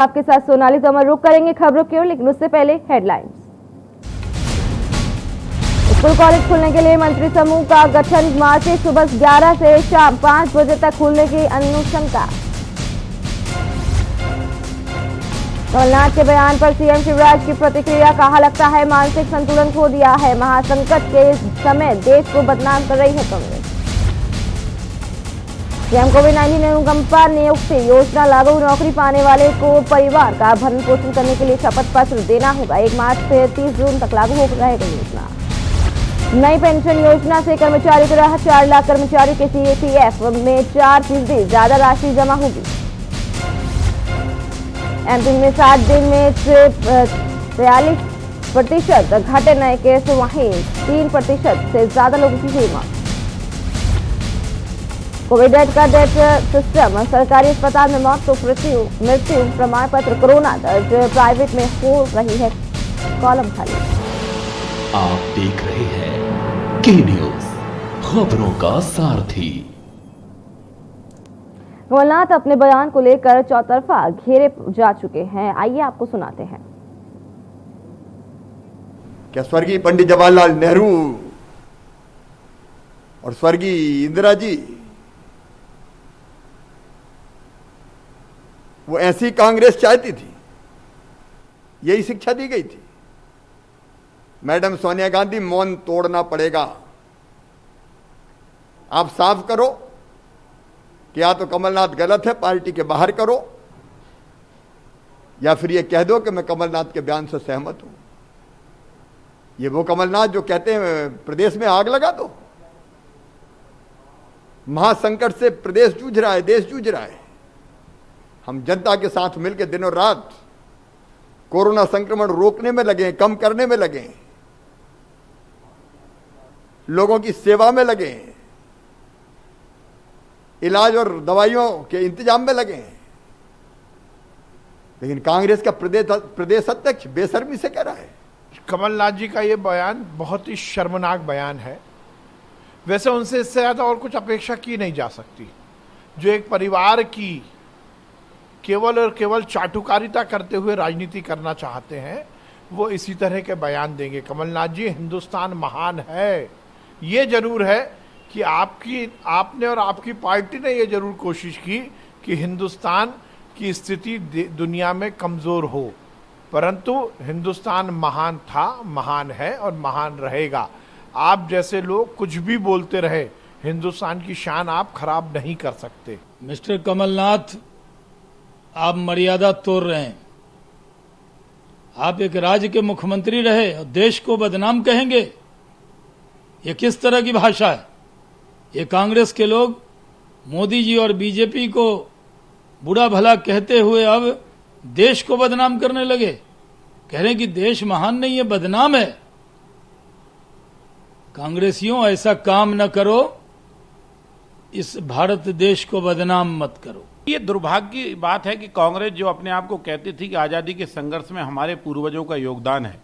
आपके साथ सोनाली तोमर रुक करेंगे खबरों की ओर, लेकिन उससे पहले हेडलाइंस। स्कूल कॉलेज खुलने के लिए मंत्री समूह का गठन, मार्च से सुबह 11 से शाम 5 बजे तक खुलने की अनुशंसा। कमलनाथ के बयान पर सीएम शिवराज की प्रतिक्रिया, कहा लगता है मानसिक संतुलन खो दिया है, महासंकट के समय देश को बदनाम कर रही है कांग्रेस। सीएम कोविड-19 अनुकंपा नियुक्ति योजना लागू, नौकरी पाने वाले को परिवार का भरण पोषण करने के लिए शपथ पत्र देना होगा। 1 मार्च से 30 जून तक लागू हो रहेगा योजना। नई पेंशन योजना से कर्मचारी को राहत, 4 लाख कर्मचारी के सीपीएफ में 4% ज्यादा राशि जमा होगी। एमपी में 7 दिन में 43% घटे नए केस, वहीं 3% से ज्यादा लोगों की हुई मौत। कोविड का डेथ सिस्टम, सरकारी अस्पताल में मौत तो मृत्यु प्रमाण पत्र, कोरोना दर्ज प्राइवेट में हो रही है कॉलम खाली। आप देख रहे हैं के न्यूज, खबरों का सारथी। कमलनाथ अपने बयान को लेकर चौतरफा घेरे जा चुके हैं, आइए आपको सुनाते हैं। क्या स्वर्गीय पंडित जवाहरलाल नेहरू और स्वर्गीय इंदिरा जी वो ऐसी कांग्रेस चाहती थी? यही शिक्षा दी गई थी। मैडम सोनिया गांधी, मौन तोड़ना पड़ेगा। आप साफ करो कि या तो कमलनाथ गलत है, पार्टी के बाहर करो, या फिर ये कह दो कि मैं कमलनाथ के बयान से सहमत हूं। ये वो कमलनाथ जो कहते हैं प्रदेश में आग लगा दो। महासंकट से प्रदेश जूझ रहा है, देश जूझ रहा है। हम जनता के साथ मिलकर दिनों रात कोरोना संक्रमण रोकने में लगे, कम करने में लगे, लोगों की सेवा में लगे, इलाज और दवाइयों के इंतजाम में लगे। लेकिन कांग्रेस का प्रदेश अध्यक्ष बेशर्मी से कह रहा है। कमलनाथ जी का यह बयान बहुत ही शर्मनाक बयान है। वैसे उनसे इससे ज्यादा और कुछ अपेक्षा की नहीं जा सकती। जो एक परिवार की केवल और केवल चाटुकारिता करते हुए राजनीति करना चाहते हैं, वो इसी तरह के बयान देंगे। कमलनाथ जी, हिंदुस्तान महान है। ये जरूर है कि आपने और आपकी पार्टी ने ये जरूर कोशिश की कि हिंदुस्तान की स्थिति दुनिया में कमजोर हो, परंतु हिंदुस्तान महान था, महान है और महान रहेगा। आप जैसे लोग कुछ भी बोलते रहे, हिंदुस्तान की शान आप खराब नहीं कर सकते। मिस्टर कमलनाथ, आप मर्यादा तोड़ रहे हैं। आप एक राज्य के मुख्यमंत्री रहे और देश को बदनाम कहेंगे, ये किस तरह की भाषा है? ये कांग्रेस के लोग मोदी जी और बीजेपी को बुरा भला कहते हुए अब देश को बदनाम करने लगे। कह रहे हैं कि देश महान नहीं है, बदनाम है। कांग्रेसियों, ऐसा काम न करो, इस भारत देश को बदनाम मत करो। ये दुर्भाग्य की बात है कि कांग्रेस जो अपने आप को कहती थी कि आज़ादी के संघर्ष में हमारे पूर्वजों का योगदान है,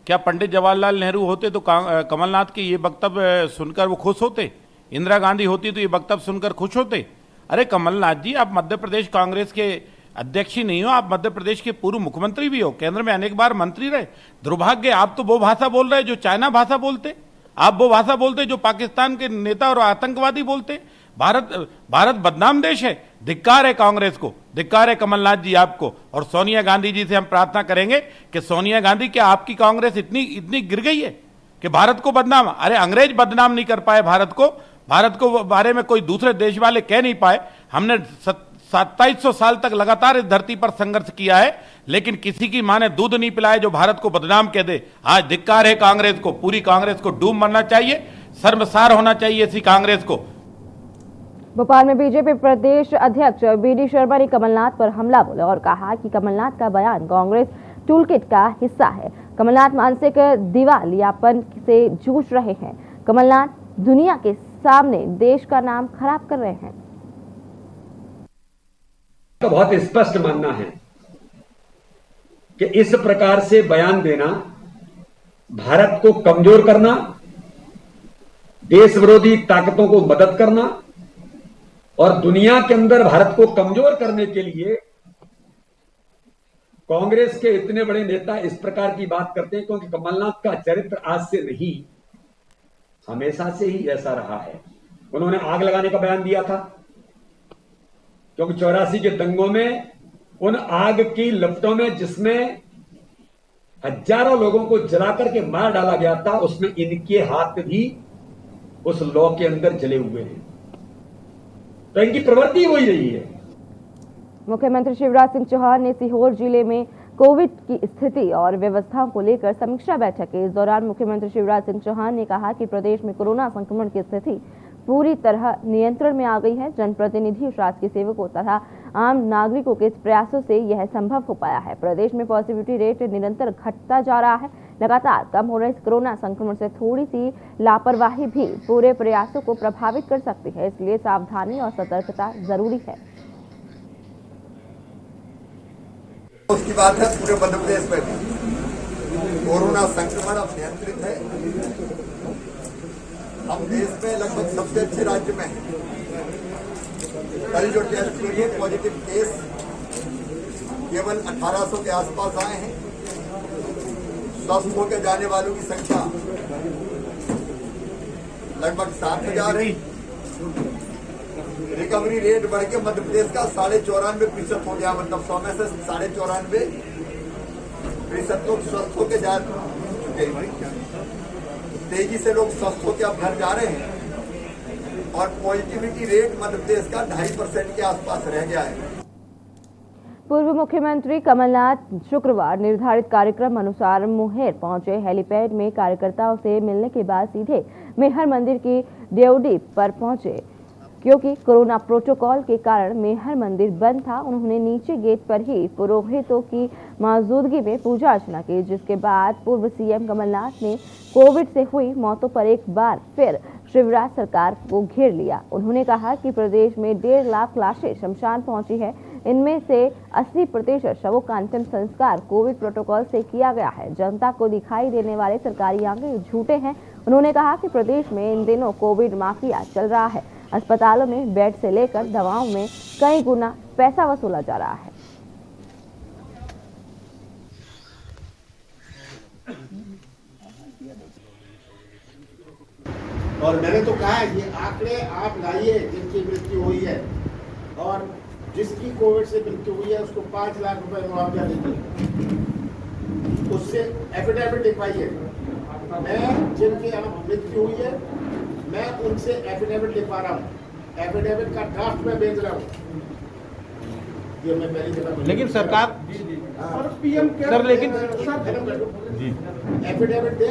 क्या पंडित जवाहरलाल नेहरू होते तो कमलनाथ के ये वक्तव्य सुनकर वो खुश होते? इंदिरा गांधी होती तो ये वक्तव्य सुनकर खुश होते? अरे कमलनाथ जी, आप मध्य प्रदेश कांग्रेस के अध्यक्ष ही नहीं हो, आप मध्य प्रदेश के पूर्व मुख्यमंत्री भी हो, केंद्र में अनेक बार मंत्री रहे। दुर्भाग्य, आप तो वो भाषा बोल रहे जो चाइना भाषा बोलते, आप वो भाषा बोलते जो पाकिस्तान के नेता और आतंकवादी बोलते। भारत बदनाम देश है। धिक्कार है कांग्रेस को, धिक्कार है कमलनाथ जी आपको। और सोनिया गांधी जी से हम प्रार्थना करेंगे कि सोनिया गांधी, क्या आपकी कांग्रेस इतनी गिर गई है कि भारत को बदनाम? अरे अंग्रेज बदनाम नहीं कर पाए भारत को बारे में कोई दूसरे देश वाले कह नहीं पाए। हमने 2700 साल तक लगातार इस धरती पर संघर्ष किया है, लेकिन किसी की मां ने दूध नहीं पिलाया जो भारत को बदनाम कह दे। आज धिक्कार है कांग्रेस को, पूरी कांग्रेस को डूब मरना चाहिए, शर्मसार होना चाहिए इसी कांग्रेस को। भोपाल में बीजेपी प्रदेश अध्यक्ष बीडी शर्मा ने कमलनाथ पर हमला बोला और कहा कि कमलनाथ का बयान कांग्रेस टूलकिट का हिस्सा है। कमलनाथ मानसिक दिवालियापन से जूझ रहे हैं। कमलनाथ दुनिया के सामने देश का नाम खराब कर रहे हैं। तो बहुत स्पष्ट मानना है कि इस प्रकार से बयान देना भारत को कमजोर करना, देश विरोधी ताकतों को मदद करना और दुनिया के अंदर भारत को कमजोर करने के लिए कांग्रेस के इतने बड़े नेता इस प्रकार की बात करते हैं क्योंकि कमलनाथ का चरित्र आज से नहीं, हमेशा से ही ऐसा रहा है। उन्होंने आग लगाने का बयान दिया था क्योंकि 84 के दंगों में उन आग की लपटों में जिसमें हजारों लोगों को जलाकर के मार डाला गया था, उसमें इनके हाथ भी उस लॉ के अंदर जले हुए हैं। तो इनकी प्रवृत्ति वही रही है। मुख्यमंत्री शिवराज सिंह चौहान ने सीहोर जिले में कोविड की स्थिति और व्यवस्थाओं को लेकर समीक्षा बैठक की। इस दौरान मुख्यमंत्री शिवराज सिंह चौहान ने कहा कि प्रदेश में कोरोना संक्रमण की स्थिति पूरी तरह नियंत्रण में आ गई है। जनप्रतिनिधि, शासकीय सेवकों तथा आम नागरिकों के प्रयासों से यह संभव हो पाया है। प्रदेश में पॉजिटिविटी रेट निरंतर घटता जा रहा है। लगातार कम हो रहे इस कोरोना संक्रमण से थोड़ी सी लापरवाही भी पूरे प्रयासों को प्रभावित कर सकती है, इसलिए सावधानी और सतर्कता जरूरी है। उसकी बात है पूरे मध्य प्रदेश में भी कोरोना संक्रमण अब नियंत्रित है। हम देश में लगभग सबसे अच्छे राज्य में हैं। कल जो टेस्ट हुए पॉजिटिव केस केवल 1800 के आसपास आए हैं। स्वस्थ होकर जाने वालों की संख्या लगभग 7000 है। रिकवरी रेट बढ़ के मध्य प्रदेश का 94.5% हो गया, मतलब 100 में से 94.5% लोग स्वस्थ होकर जा चुके हैं। तेजी से लोग स्वस्थ होकर अब घर जा रहे हैं और पॉजिटिविटी रेट मध्य प्रदेश का 2.5% के आसपास रह गया है। पूर्व मुख्यमंत्री कमलनाथ शुक्रवार निर्धारित कार्यक्रम अनुसार मुंगेर पहुंचे। हेलीपैड में कार्यकर्ताओं से मिलने के बाद सीधे मेहर मंदिर की ड्योढ़ी पर पहुंचे। क्योंकि कोरोना प्रोटोकॉल के कारण मेहर मंदिर बंद था, उन्होंने नीचे गेट पर ही पुरोहितों की मौजूदगी में पूजा अर्चना की, जिसके बाद पूर्व सीएम कमलनाथ ने कोविड से हुई मौतों पर एक बार फिर शिवराज सरकार को घेर लिया। उन्होंने कहा कि प्रदेश में 1.5 लाख लाशें शमशान पहुंची है, इनमें से 80% शवों का अंतिम संस्कार कोविड प्रोटोकॉल से किया गया है। जनता को दिखाई देने वाले सरकारी आंकड़े झूठे हैं। उन्होंने कहा कि प्रदेश में इन दिनों कोविड माफिया चल रहा है। अस्पतालों में बेड से लेकर दवाओं में कई गुना पैसा वसूला जा रहा है। और मैंने तो कहा है ये आंकड़े आप लाइए जिनकी मृत्यु हुई है और जिसकी कोविड से मृत्यु हुई है उसको 5 लाख रुपए मुआवजा दीजिए, उससे एफिडेविट लिखवाइए। मैं जिनकी मृत्यु हुई है मैं उनसे एफिडेविट लिखवा रहा हूँ, एफिडेविट का ड्राफ्ट में भेज रहा हूँ। ये मैं पहली जगह, लेकिन सरकार और पीएम सर, लेकिन जी एफिडेविट दे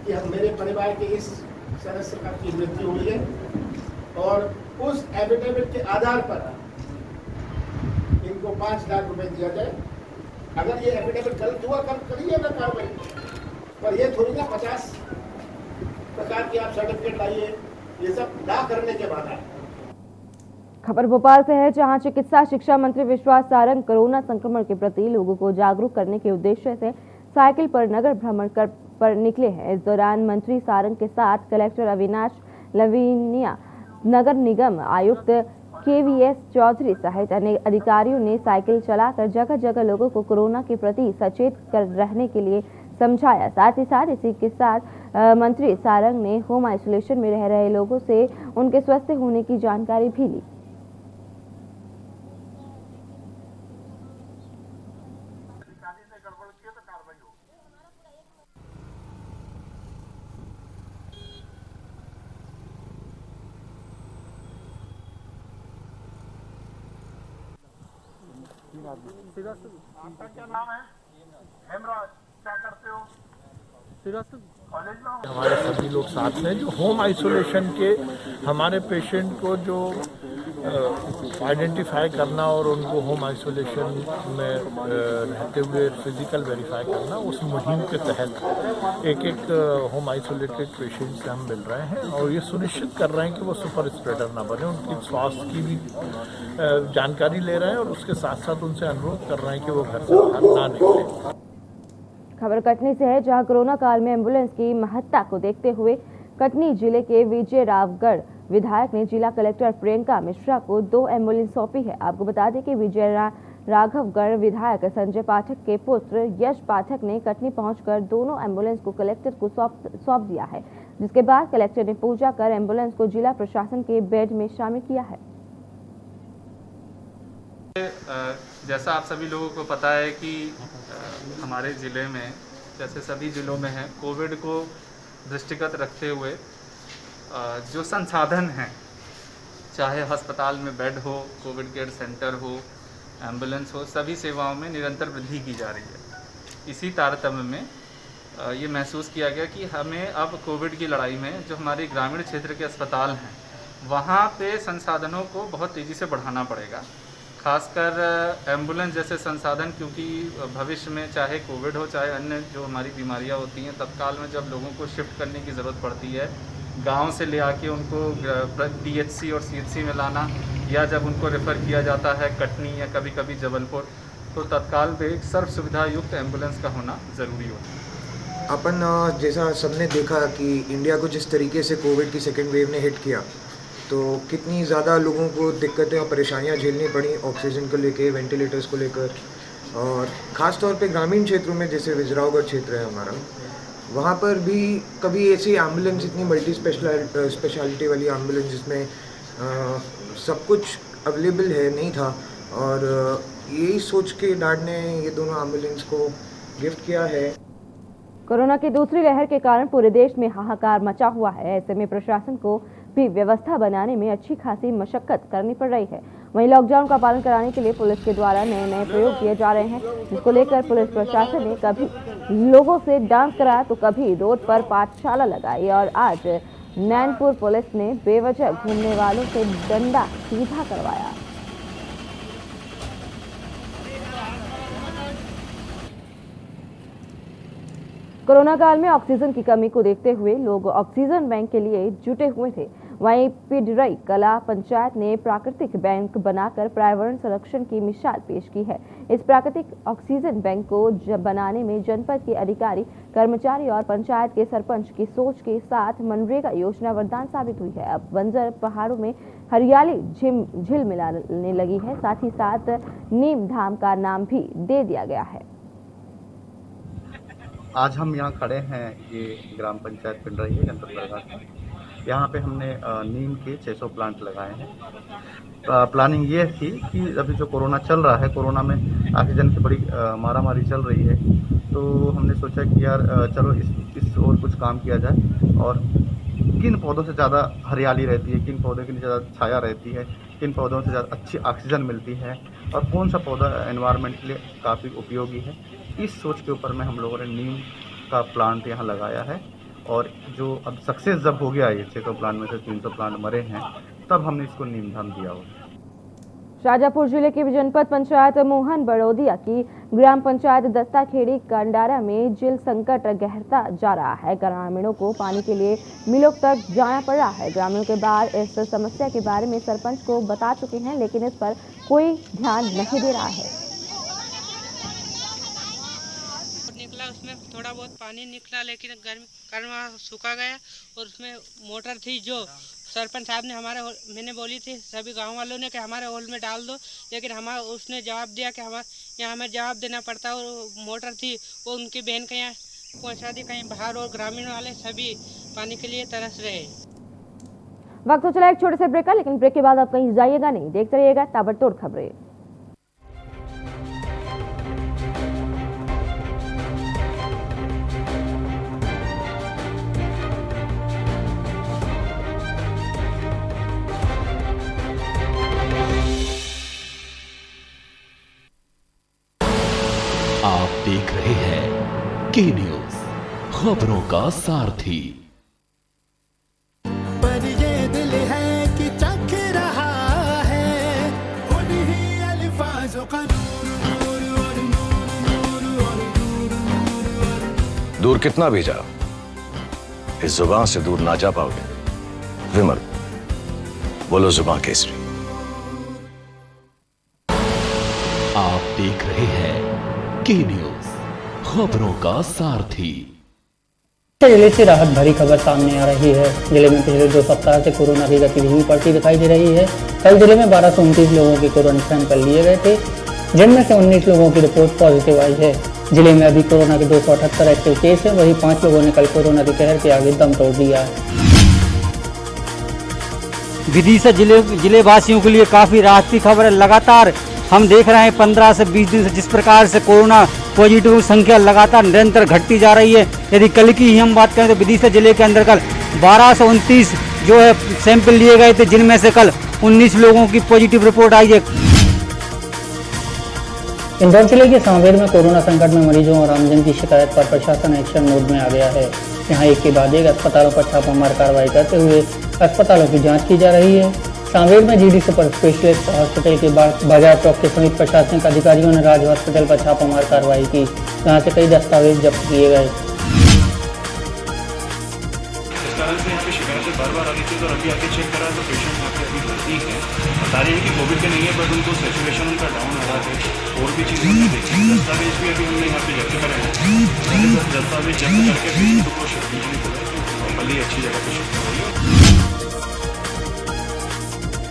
कि हम मेरे परिवार के इस सदस्य की मृत्यु हुई है और उस एफिडेविट के आधार पर इनको 5 लाख रुपए दिया जाए। अगर ये एफिडेविट गलत हुआ करिए ना कार्रवाई, पर ये थोड़ी ना 50 प्रकार की आप सर्टिफिकेट लाइए, ये सब ना करने के बाद है। खबर भोपाल से है, जहां चिकित्सा शिक्षा मंत्री विश्वास सारंग कोरोना संक्रमण के प्रति लोगों को जागरूक करने के उद्देश्य से साइकिल पर नगर भ्रमण पर निकले हैं। इस दौरान मंत्री सारंग के साथ कलेक्टर अविनाश लवीनिया, नगर निगम आयुक्त KVS चौधरी सहित अन्य अधिकारियों ने साइकिल चलाकर जगह जगह लोगों को कोरोना के प्रति सचेत कर रहने के लिए समझाया। साथ ही साथ इसी के साथ मंत्री सारंग ने होम आइसोलेशन में रह रहे लोगों से उनके स्वस्थ होने की जानकारी भी ली। आपका क्या नाम है? हेमराज, क्या करते हो? कॉलेज में? हमारे सभी लोग साथ में जो होम आइसोलेशन के हमारे पेशेंट को जो आइडेंटिफाई करना और उनको होम आइसोलेशन में रहते हुए फिजिकल वेरीफाई करना, उस मुहिम के तहत एक होम आइसोलेटेड पेशेंट से हम मिल रहे हैं और ये सुनिश्चित कर रहे हैं कि वो सुपर स्प्रेडर ना बने। उनकी स्वास्थ्य की भी जानकारी ले रहे हैं और उसके साथ साथ उनसे अनुरोध कर रहे हैं कि वो घर से बाहर ना निकले। खबर कटनी से है, जहां कोरोना काल में एम्बुलेंस की महत्ता को देखते हुए कटनी जिले के विजय रावगढ़ विधायक ने जिला कलेक्टर प्रियंका मिश्रा को 2 एम्बुलेंस सौंपी है। आपको बता दें कि विजय राघवगढ़ विधायक संजय पाठक के पुत्र यश पाठक ने कटनी पहुंचकर दोनों एम्बुलेंस को कलेक्टर को सौंप दिया है, जिसके बाद कलेक्टर ने पूजा कर एम्बुलेंस को जिला प्रशासन के बेड में शामिल किया है। जैसा आप सभी लोगों को पता है कि हमारे ज़िले में जैसे सभी ज़िलों में है, कोविड को दृष्टिगत रखते हुए जो संसाधन हैं, चाहे अस्पताल में बेड हो, कोविड केयर सेंटर हो, एम्बुलेंस हो, सभी सेवाओं में निरंतर वृद्धि की जा रही है। इसी तारतम्य में ये महसूस किया गया कि हमें अब कोविड की लड़ाई में जो हमारे ग्रामीण क्षेत्र के अस्पताल हैं, वहाँ पे संसाधनों को बहुत तेज़ी से बढ़ाना पड़ेगा। खासकर एम्बुलेंस जैसे संसाधन, क्योंकि भविष्य में चाहे कोविड हो चाहे अन्य जो हमारी बीमारियां होती हैं, तत्काल में जब लोगों को शिफ्ट करने की ज़रूरत पड़ती है, गांव से ले आके उनको पीएचसी और सीएचसी में लाना, या जब उनको रेफ़र किया जाता है कटनी या कभी कभी जबलपुर, तो तत्काल पे एक सर्व सुविधा युक्त एम्बुलेंस का होना ज़रूरी होता है। अपन जैसा सबने देखा कि इंडिया को जिस तरीके से कोविड की सेकेंड वेव ने हिट किया, तो कितनी ज़्यादा लोगों को दिक्कतें और परेशानियां झेलनी पड़ी ऑक्सीजन को लेकर, वेंटिलेटर्स को लेकर, और ख़ास तौर पे ग्रामीण क्षेत्रों में जैसे विजरावगढ़ क्षेत्र है हमारा, वहाँ पर भी कभी ऐसी एम्बुलेंस, इतनी मल्टी स्पेशलिटी वाली एम्बुलेंस जिसमें सब कुछ अवेलेबल है नहीं था, और यही सोच के डैड ने ये दोनों एम्बुलेंस को गिफ्ट किया है। कोरोना की दूसरी लहर के कारण पूरे देश में हाहाकार मचा हुआ है। ऐसे में प्रशासन को भी व्यवस्था बनाने में अच्छी खासी मशक्कत करनी पड़ रही है। वहीं लॉकडाउन का पालन कराने के लिए पुलिस के द्वारा नए नए प्रयोग किए जा रहे हैं, जिसको लेकर पुलिस प्रशासन ने कभी लोगों से डांस कराया तो कभी रोड पर पाठशाला लगाई, और आज नैनपुर पुलिस ने बेवजह घूमने वालों से डंडा सीधा करवाया। कोरोना काल में ऑक्सीजन की कमी को देखते हुए लोग ऑक्सीजन बैंक के लिए जुटे हुए थे। वहीं पिडरई कला पंचायत ने प्राकृतिक बैंक बनाकर पर्यावरण संरक्षण की मिसाल पेश की है। इस प्राकृतिक ऑक्सीजन बैंक को बनाने में जनपद के अधिकारी, कर्मचारी और पंचायत के सरपंच की सोच के साथ मनरेगा योजना वरदान साबित हुई है। अब बंजर पहाड़ों में हरियाली झिलमिलाने लगी है, साथ ही साथ नीम धाम का नाम भी दे दिया गया है। आज हम यहाँ खड़े हैं, ये ग्राम पंचायत पिंडरई है, जनपद बरगाछ। यहाँ पे हमने नीम के 600 प्लांट लगाए हैं। प्लानिंग ये थी कि अभी जो कोरोना चल रहा है, कोरोना में ऑक्सीजन की बड़ी मारामारी चल रही है, तो हमने सोचा कि यार चलो इस और कुछ काम किया जाए, और किन पौधों से ज़्यादा हरियाली रहती है, किन पौधों की ज़्यादा छाया रहती है, किन पौधों से ज़्यादा अच्छी ऑक्सीजन मिलती है, और कौन सा पौधा एनवायरनमेंट के लिए काफ़ी उपयोगी है। इस सोच के ऊपर में हम लोगों ने नीम का प्लांट यहाँ लगाया है, और जो अब सक्सेस जब हो गया, ये 600 प्लांट में से 300 प्लांट मरे हैं, तब हमने इसको नीम धाम दिया हुआ। शाजापुर जिले की जनपद पंचायत मोहन बड़ौदिया की ग्राम पंचायत दस्ताखेड़ी कंडारा में जल संकट गहरता जा रहा है। ग्रामीणों को पानी के लिए मिलों तक जाना पड़ रहा है। ग्रामीणों के बाद इस समस्या के बारे में सरपंच को बता चुके हैं, लेकिन इस पर कोई ध्यान नहीं दे रहा है। उसमें थोड़ा बहुत पानी निकला, लेकिन गर्म सूखा गया, और उसमें मोटर थी जो सरपंच साहब ने मैंने बोली थी सभी गांव वालों ने कि हमारे होल में डाल दो, लेकिन उसने जवाब दिया कि यहाँ हमें जवाब देना पड़ता है। और मोटर थी वो उनकी बहन के यहाँ पहुँचा दी कहीं बाहर, और ग्रामीण वाले सभी पानी के लिए तरस रहे। वक्त हो चला एक छोटे से ब्रेक का, लेकिन ब्रेक के बाद आप कहीं जाइएगा नहीं, देखते रहिएगा ताबड़तोड़ खबरें। आप देख रहे हैं के न्यूज, खबरों का सारथी। पर ये दिल है कि चख रहा है उन्हीं अल्फाजों का दूर कितना भी जाओ, इस जुबान से दूर ना जा पाओगे। विमल, बोलो जुबान केसरी। आप देख रहे हैं के न्यूज, खबरों का सारथी। जिले से राहत भरी खबर सामने आ रही है। जिले में पिछले 2 सप्ताह से कोरोना की गतिविधि बढ़ती दिखाई दे रही है। कल जिले में 1229 लोगों के कोरोना सैंपल लिए गए थे। जिनमें से 19 लोगों की रिपोर्ट पॉजिटिव आई है। जिले में अभी कोरोना के 278 एक्टिव केस है, वहीं 5 लोगों ने कल कोरोना के कहर के आगे दम तोड़ दिया है। विदिशा जिले वासियों के लिए काफी राहत की खबर है। लगातार हम देख रहे हैं 15 से 20 दिन से जिस प्रकार से कोरोना पॉजिटिव संख्या लगातार निरंतर घटती जा रही है। यदि कल की ही हम बात करें तो विदिशा जिले के अंदर कल 1229 जो है सैंपल लिए गए थे, जिनमें से कल 19 लोगों की पॉजिटिव रिपोर्ट आई है। इंदौर जिले के सांवेर में कोरोना संकट में मरीजों और आमजन की शिकायत पर प्रशासन एक्शन मोड में आ गया है। यहाँ एक के बाद एक अस्पतालों पर छापामार कार्रवाई करते हुए अस्पतालों की जांच की जा रही है। सांवेर में जीडी सुपर स्पेशलिस्ट हॉस्पिटल के बाजार चौक के समीप प्रशासनिक अधिकारियों ने राज हॉस्पिटल पर छापामार कार्रवाई की, जहाँ से कई दस्तावेज जब्त किए गए। बार आ रही थी, तो अभी आके चेक करा तो पेशेंट यहाँ पे अभी भर्ती है। बता रहे हैं कि कोविड के नहीं है, बट उनको सैचुरेशन उनका डाउन आ रहा है। और भी चीज़ें हमने देखी, दस्तावेज भी अभी हमने यहाँ पे जब्त करे हैं। दस्तावेज जब्त करके पेशेंट को शेड्यूल करें, नॉर्मली अच्छी जगह पे शिफ्ट कराइए।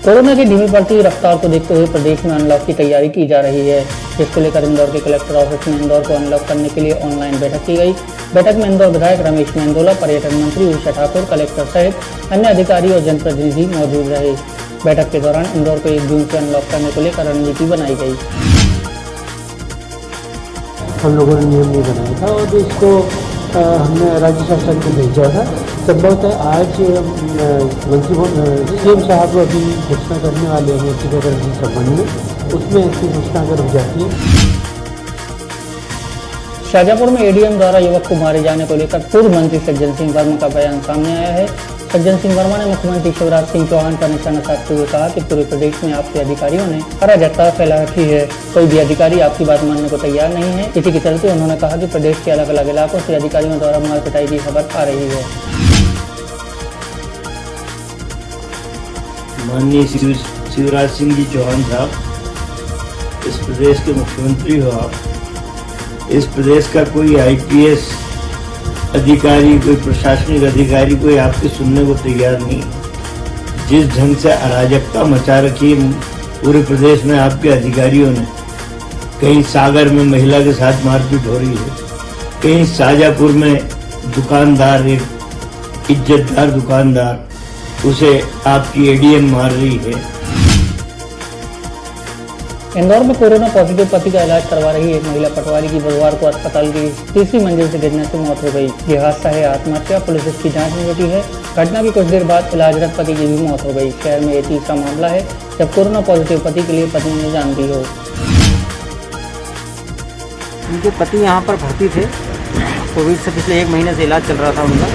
कोरोना की धीमी बढ़ती रफ्तार को देखते हुए प्रदेश में अनलॉक की तैयारी की जा रही है, जिसको लेकर इंदौर के कलेक्टर ऑफिस में इंदौर को अनलॉक करने के लिए ऑनलाइन बैठक की गई। बैठक में इंदौर विधायक रमेश मेंदोला, पर्यटन मंत्री उषा ठाकुर, कलेक्टर सहित अन्य अधिकारी और जनप्रतिनिधि मौजूद रहे। बैठक के दौरान इंदौर को 1 जून से अनलॉक करने को लेकर रणनीति बनाई गई। हम लोगों ने नियम नहीं बनाया था और इसको हमने राज्य शासन को भेजा था। संभवतः आज मंत्री सीएम साहब अभी घोषणा करने वाले हैं टीकाकरण के संबंध में, उसमें ऐसी घोषणा अगर हो जाती है। शाजापुर में एडीएम द्वारा युवक को मारे जाने को लेकर पूर्व मंत्री सज्जन सिंह वर्मा का बयान सामने आया है। सज्जन सिंह वर्मा ने मुख्यमंत्री शिवराज सिंह चौहान पर निशाना साधते हुए कहा कि पूरे प्रदेश में आपके अधिकारियों ने अराजकता फैला रखी है, कोई भी अधिकारी आपकी बात मानने को तैयार नहीं है। इसी के चलते उन्होंने कहा कि प्रदेश के अलग अलग इलाकों से अधिकारियों द्वारा मार पिटाई की खबर आ रही है। माननीय शिवराज सिंह जी चौहान साहब, इस प्रदेश के मुख्यमंत्री हो आप, इस प्रदेश का कोई आईपीएस अधिकारी, कोई प्रशासनिक अधिकारी कोई आपके सुनने को तैयार नहीं। जिस ढंग से अराजकता मचा रखी है पूरे प्रदेश में आपके अधिकारियों ने, कहीं सागर में महिला के साथ मारपीट हो रही है, कहीं शाजापुर में दुकानदार, एक इज्जतदार दुकानदार, उसे आपकी एडीएम मार रही है। इंदौर में कोरोना पॉजिटिव पति का इलाज करवा रही एक महिला पटवारी की बुधवार को अस्पताल की 3री मंजिल से गिरने से मौत हो गई। यह हादसा है आत्महत्या, पुलिस इसकी जांच में जुटी है। घटना की कुछ देर बाद इलाजरत पति की भी मौत हो गई। शहर में यह तीसरा मामला है जब कोरोना पॉजिटिव पति के लिए पत्नी ने जान दी हो। उनके पति यहाँ पर भर्ती थे, कोविड से पिछले 1 महीने से इलाज चल रहा था उनका।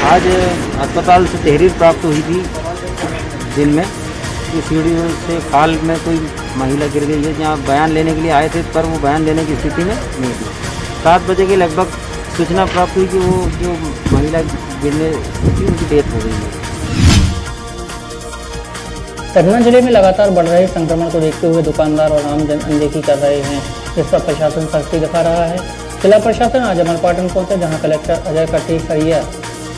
आज अस्पताल से तहरीर प्राप्त हुई थी दिन में कि सीढ़ी से खाल में कोई महिला गिर गई है, जहाँ बयान लेने के लिए आए थे, पर वो बयान देने की स्थिति में नहीं थी। 7 बजे के लगभग सूचना प्राप्त हुई कि वो जो महिला गिरने से उनकी डेथ हो गई है। सतना जिले में लगातार बढ़ रहे संक्रमण को देखते हुए दुकानदार और आमजन अनदेखी कर रहे हैं, जिस पर प्रशासन सख्ती दिखा रहा है। जिला प्रशासन आज अमरपाटन पहुंचा, जहां कलेक्टर अजय कटेसरिया,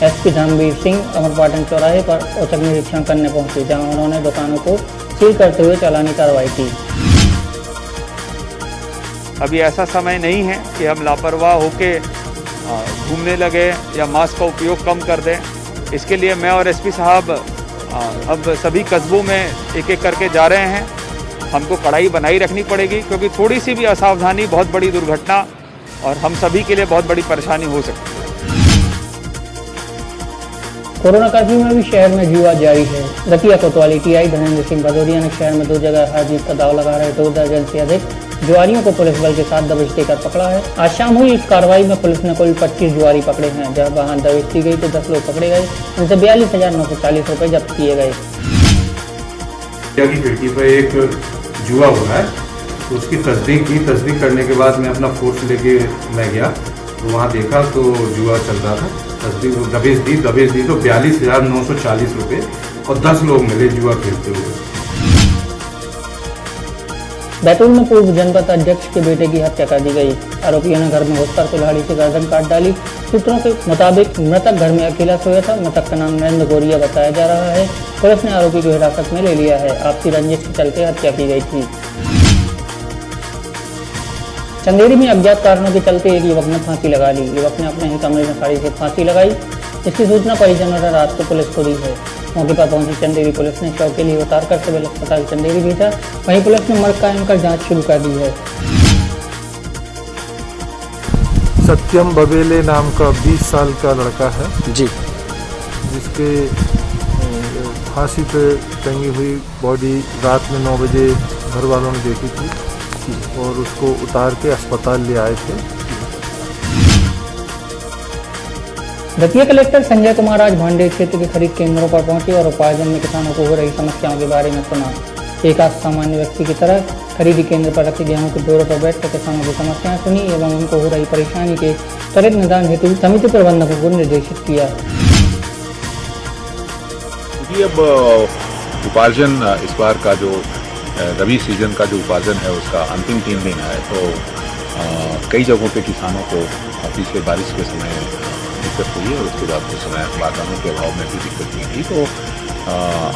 एसपी धर्मवीर सिंह अमरपाटन चौराहे पर औचक निरीक्षण करने पहुंचे, जहां उन्होंने दुकानों को सील करते हुए चालानी कार्रवाई की। अभी ऐसा समय नहीं है कि हम लापरवाह होके घूमने लगे या मास्क का उपयोग कम कर दें। इसके लिए मैं और एसपी साहब अब सभी कस्बों में एक एक करके जा रहे हैं। हमको कड़ाई बनाई रखनी पड़ेगी, क्योंकि थोड़ी सी भी असावधानी बहुत बड़ी दुर्घटना और हम सभी के लिए बहुत बड़ी परेशानी हो सकती है। कोरोना कर्फ्यू में भी शहर में जुआ जारी है। दतिया कोतवाली टीआई धर्मेंद्र सिंह भदौरिया ने शहर में 2 जगह हार जीत का दाव लगा रहे 2 दर्जन से अधिक जुआरियों को पुलिस बल के साथ दबिश देकर पकड़ा है। आज शाम हुई इस कार्रवाई में पुलिस ने कुल 25 जुआरी पकड़े हैं, जहां वहां दबिश दी गई तो 10 लोग पकड़े गए, इनसे 42,940 रुपए जब्त किए गए। की खिड़की पर एक जुआ हुआ है, तो उसकी तस्दीक की। तस्दीक करने के बाद मैं अपना फोर्स लेके मैं गया, तो वहाँ देखा तो जुआ चल रहा था। तस्दीक दबिश दी तो 42,940 रुपये और 10 लोग मिले जुआ खेलते हुए। बैतूल में पूर्व जनपद अध्यक्ष के बेटे की हत्या कर दी गई। आरोपियों ने घर में घुसकर कुल्हाड़ी से गर्दन काट डाली। सूत्रों के मुताबिक मृतक घर में अकेला सोया था। मृतक का नाम नरेंद्र गोरिया बताया जा रहा है। पुलिस ने आरोपी को हिरासत में ले लिया है। आपसी रंजिश के चलते हत्या की गई थी। चंदेरी में अज्ञात कारणों के चलते एक युवक ने फांसी लगा ली। युवक ने अपने ही कमरे में साड़ी से फांसी लगाई। इसकी सूचना परिजनों ने रात को पुलिस को दी है। मौके पर पहुंची चंदेरी पुलिस ने शव के लिए उतारकर सिविल अस्पताल चंदेरी भेजा। वहीं पुलिस ने मर्ग कायम कर जांच शुरू कर दी है। सत्यम बबेले नाम का 20 साल का लड़का है जी, जिसके फांसी पे टंगी हुई बॉडी रात में 9 बजे घर वालों ने देखी थी और उसको उतार के अस्पताल ले आए थे। दतिया कलेक्टर संजय कुमार आज भांडेर क्षेत्र के खरीद केंद्रों पर पहुंचे और उपार्जन में किसानों को हो रही समस्याओं के बारे में सुना। एक सामान्य व्यक्ति की तरह खरीदी केंद्र पर रखे गेहूं के बोरों पर बैठकर किसानों की समस्याएं सुनी एवं उनको हो रही परेशानी के त्वरित निदान हेतु समिति प्रबंधकों को निर्देशित किया। अब उपार्जन इस बार का जो रबी सीजन का जो उपार्जन है उसका अंतिम 3 दिन है, तो कई जगहों पे किसानों को पिछले बारिश के समय दिक्कत हुई और उसके बाद उस समय बारदानों के अभाव में भी दिक्कत हुई थी। तो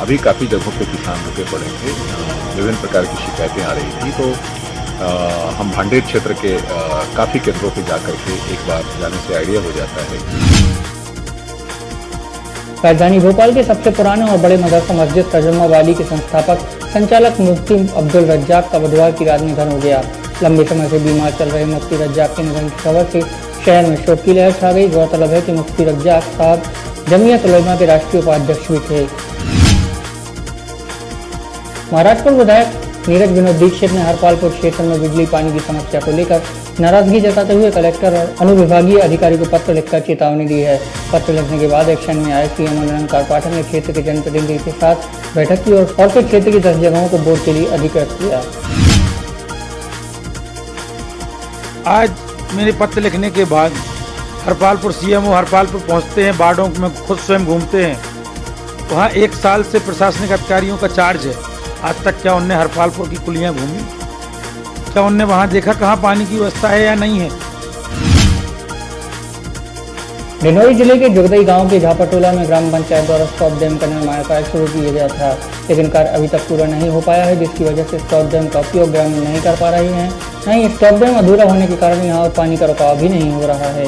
अभी काफ़ी जगहों पे किसान रुके पड़े थे, विभिन्न प्रकार की शिकायतें आ रही थी। तो हम भांडेर क्षेत्र के काफ़ी केंद्रों पे जाकर के एक बार जाने से आइडिया हो जाता है। राजधानी भोपाल के सबसे पुराने और बड़े मदरसा मस्जिद तर्जुमा वाली के संस्थापक संचालक मुफ्ती अब्दुल रज्जाक का बुधवार की रात निधन हो गया। लंबे समय से बीमार चल रहे मुफ्ती रज्जाक के निधन की खबर से शहर में शोक की लहर छा गई। गौरतलब है कि मुफ्ती रज्जाक साहब जमीयत उलमा के राष्ट्रीय उपाध्यक्ष भी थे। महाराजपुर विधायक नीरज विनोद दीक्षित ने हरपालपुर क्षेत्र में बिजली पानी की समस्या को लेकर नाराजगी जताते हुए कलेक्टर और अनुविभागीय अधिकारी को पत्र लिखकर चेतावनी दी है। पत्र लिखने के बाद एक्शन में आए सीएम अलंकार पाठक ने क्षेत्र के जनप्रतिनिधि के साथ बैठक की और फिर क्षेत्र की 10 जगहों को बोर्ड के लिए अधिकृत किया। आज मेरे पत्र लिखने के बाद हरपालपुर सीएमओ हरपालपुर पहुंचते हैं, वार्डों में खुद स्वयं घूमते हैं। वहाँ 1 साल से प्रशासनिक अधिकारियों का चार्ज है। आज तक क्या उनने हरपालपुर की कुलियाँ घूमी? क्या उनने वहाँ देखा कहाँ पानी की व्यवस्था है या नहीं है? डिंडोरी जिले के जुगदई गांव के झापटोला में ग्राम पंचायत द्वारा स्टॉप डैम का निर्माण कार्य शुरू किया गया था, लेकिन कार्य अभी तक पूरा नहीं हो पाया है, जिसकी वजह से स्टॉप डैम का उपयोग ग्रामीण नहीं कर पा रहे हैं। नहीं, स्टॉप डैम अधूरा होने के कारण यहाँ पानी का रुकाव भी नहीं हो रहा है।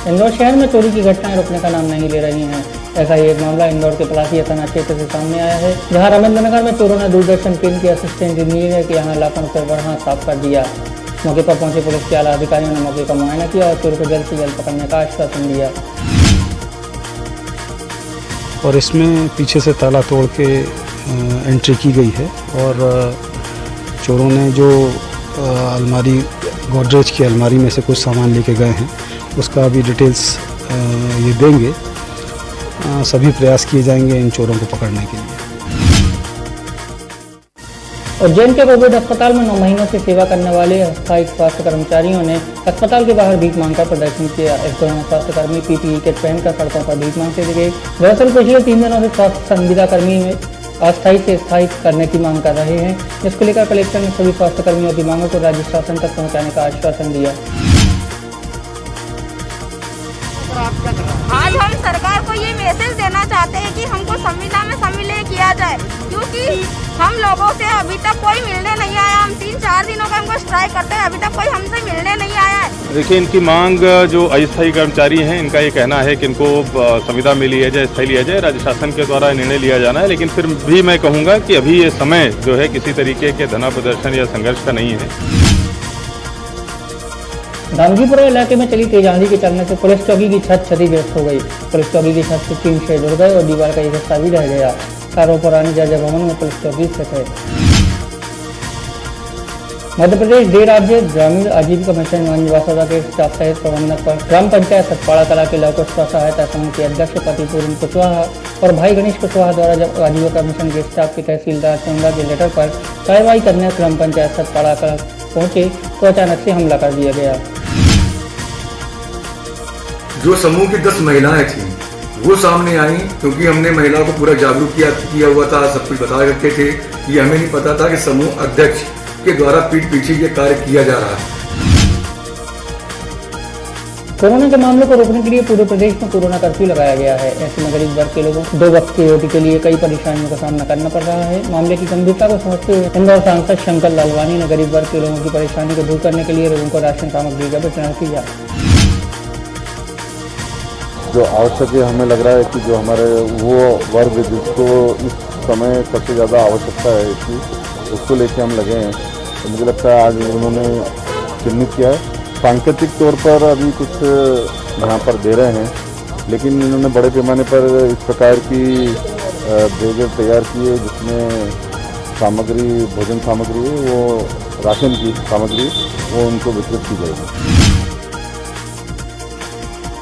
इंदौर शहर में चोरी की घटनाएं रुकने का नाम नहीं ले रही हैं। ऐसा ही एक मामला इंदौर के पलासिया थाना क्षेत्र से सामने आया है, जहां रमेंद्र नगर में चोरों ने दूरदर्शन केंद्र के असिस्टेंट इंजीनियर के यहाँ लाखों रुपये बढ़ा साफ कर दिया। मौके पर पहुंचे पुलिस के आला अधिकारियों ने मौके का मुआयना किया और चोर को जल्द से जल्द पकड़ने का आश्वासन दिया। और इसमें पीछे से ताला तोड़ के एंट्री की गई है और चोरों ने जो अलमारी गोदरेज की अलमारी में से कुछ सामान लेके गए हैं उसका अभी डिटेल्स ये देंगे। सभी प्रयास किए जाएंगे इन चोरों को पकड़ने के लिए। उज्जैन के कोविड अस्पताल में 9 महीनों से सेवा करने वाले अस्थायी स्वास्थ्य कर्मचारियों ने अस्पताल के बाहर भीख मांगकर प्रदर्शन किया। इस दौरान स्वास्थ्य कर्मी पीपीई किट पहनकर सड़कों पर भीख मांगते दिखे। दरअसल पिछले 3 दिनों से स्वास्थ्य संविदा कर्मी में अस्थायी से स्थायी करने की मांग कर रहे हैं, जिसको लेकर कलेक्टर ने सभी स्वास्थ्य कर्मियों की मांगों को राज्य शासन तक पहुँचाने का आश्वासन दिया। आज हम सरकार को ये मैसेज देना चाहते हैं कि हमको संविदा में सम्मिलित किया जाए, क्योंकि हम लोगों से अभी तक कोई मिलने नहीं आया। हम 3-4 दिनों का हमको स्ट्राइक करते हैं, अभी तक कोई हमसे मिलने नहीं आया है। देखिए, इनकी मांग जो अस्थायी कर्मचारी हैं इनका ये कहना है कि इनको संविदा में लिया जाए, स्थायी लिया जाए। राज्य शासन के द्वारा निर्णय लिया जाना है, लेकिन फिर भी मैं कहूँगा कि अभी ये समय जो है किसी तरीके के धरना प्रदर्शन या संघर्ष का नहीं है। गांधीपुरा इलाके में चली तेज आंधी के चलने से पुलिस चौकी की छत क्षतिग्रस्त हो गई। पुलिस चौकी की छत से 3 शेड उड़ गए और दीवार का एक हिस्सा भी रह गया। चारों पुरानी जर्जर भवन में पुलिस चौकी स्थित है। मध्य प्रदेश डे राज्य ग्रामीण आजीविका मिशन गंजवासौदा के स्टाफ सहित प्रबंधक पर ग्राम पंचायत सतपाड़ा कला के लौह स्व सहायता समूह के अध्यक्ष पति पूर्ण कुशवाहा और भाई गणेश कुशवाहा द्वारा जब आजीविका मिशन के स्टाफ के तहसीलदार चंदा के लेटर पर कार्रवाई करने ग्राम पंचायत सतपाड़ा कला पहुंचे तो अचानक से हमला कर दिया गया। जो समूह की 10 महिलाएं थी वो सामने आई, क्योंकि हमने महिलाओं को पूरा जागरूक किया हुआ था, सब कुछ बता रखे थे। ये हमें नहीं पता था कि समूह अध्यक्ष के द्वारा पीठ पीछे ये कार्य किया जा रहा है। कोरोना के मामलों को रोकने के लिए पूरे प्रदेश में कोरोना कर्फ्यू लगाया गया है। ऐसे में गरीब वर्ग के लोगों को 2 वक्त की रोटी के लिए कई परेशानियों का सामना करना पड़ रहा है। मामले की गंभीरता को समझते हुए इंदौर सांसद शंकर लालवानी ने गरीब वर्ग के लोगों की परेशानी को दूर करने के लिए लोगों को राशन सामग्री का वितरण किया। जो आवश्यक है, हमें लग रहा है कि जो हमारे वो वर्ग जिसको इस समय सबसे ज़्यादा आवश्यकता है इसकी, उसको लेके हम लगे हैं। तो मुझे लगता है आज उन्होंने चिन्हित किया है। सांकेतिक तौर पर अभी कुछ यहाँ पर दे रहे हैं, लेकिन इन्होंने बड़े पैमाने पर इस प्रकार की बैग तैयार की है जिसमें सामग्री, भोजन सामग्री है, वो राशन की सामग्री वो उनको वितरित की जाएगी।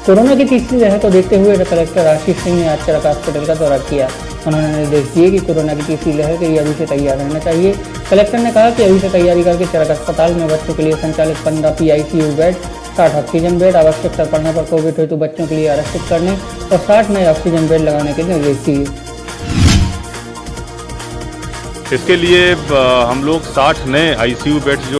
कोरोना की तीसरी लहर को देखते हुए कलेक्टर आशीष सिंह ने आज चरक हॉस्पिटल का दौरा किया। उन्होंने निर्देश दिए कि कोरोना की तीसरी लहर के लिए अभी से तैयार रहना चाहिए। कलेक्टर ने कहा कि अभी से तैयारी करके चरक अस्पताल में बच्चों के लिए संचालित 15 PICU बेड, 60 ऑक्सीजन बेड, आवश्यकता पड़ने पर कोविड हेतु बच्चों के लिए आरक्षित करने और 60 नए ऑक्सीजन बेड लगाने के निर्देश दिए। इसके लिए हम लोग 60 नए ICU बेड्स